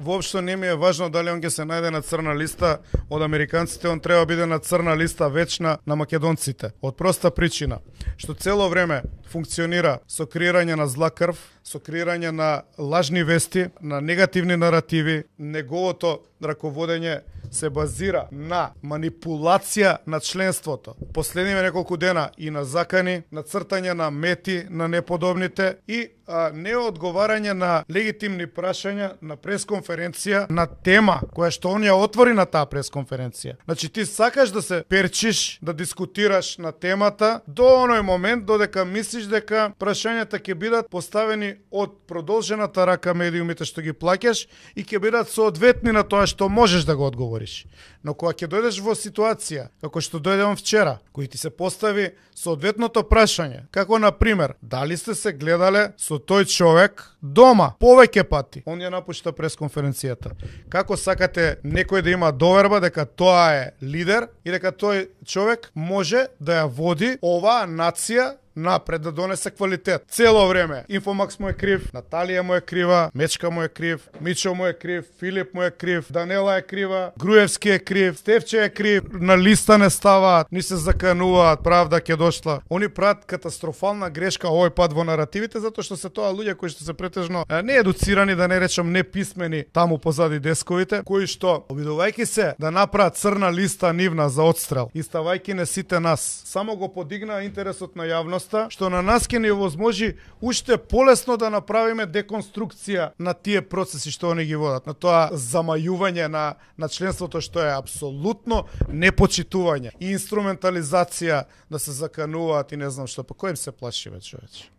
Воопшто не ми е важно дали он ќе се најде на црна листа од американците, он треба биде на црна листа вечна на македонците. Од проста причина, што цело време функционира со креирање на зла крв, со креирање на лажни вести, на негативни наративи. Неговото раководење се базира на манипулација на членството. Последниве неколку дена и на закани, на цртање на мети на неподобните и неодговарање на легитимни прашања на пресконференција на тема која што он ја отвори на таа пресконференција. Значи ти сакаш да се перчиш, да дискутираш на темата до оној момент додека мислиш дека прашањата ќе бидат поставени од продолжената рака медиумите што ги плаќаш и ќе бидат соодветни на тоа што можеш да го одговориш. Но кога ќе дојдеш во ситуација како што дојдевам вчера, кој ти се постави соодветното прашање, како на пример, дали сте се гледале со тој човек дома повеќе пати, он ја напушта пресконференцијата. Како сакате некој да има доверба дека тоа е лидер и дека тој човек може да ја води оваа нација напред, да донесе квалитет. Цело време Инфомакс му е крив, Наталија му е крива, Мечка му е крив, Мичо му е крив, Филип му е крив, Данела е крива, Груевски е крив, Стефче е крив, на листа не ставаат, ни се закануваат, правда ќе дошла. Они прават катастрофална грешка овој пат во наративите, затоа што се тоа луѓе кои што се претежно не едуцирани, да не речам неписмени таму позади десковите, кои што обидувајќи се да направат црна листа нивна за одстрел и ставајќи не сите нас, само го подигнаа интересот на јавност, што на нас ќе ни возможи уште полесно да направиме деконструкција на тие процеси што они ги водат, на тоа замајување на членството што е апсолутно непочитување и инструментализација да се закануваат и не знам што, па кој им се плаши ве човече.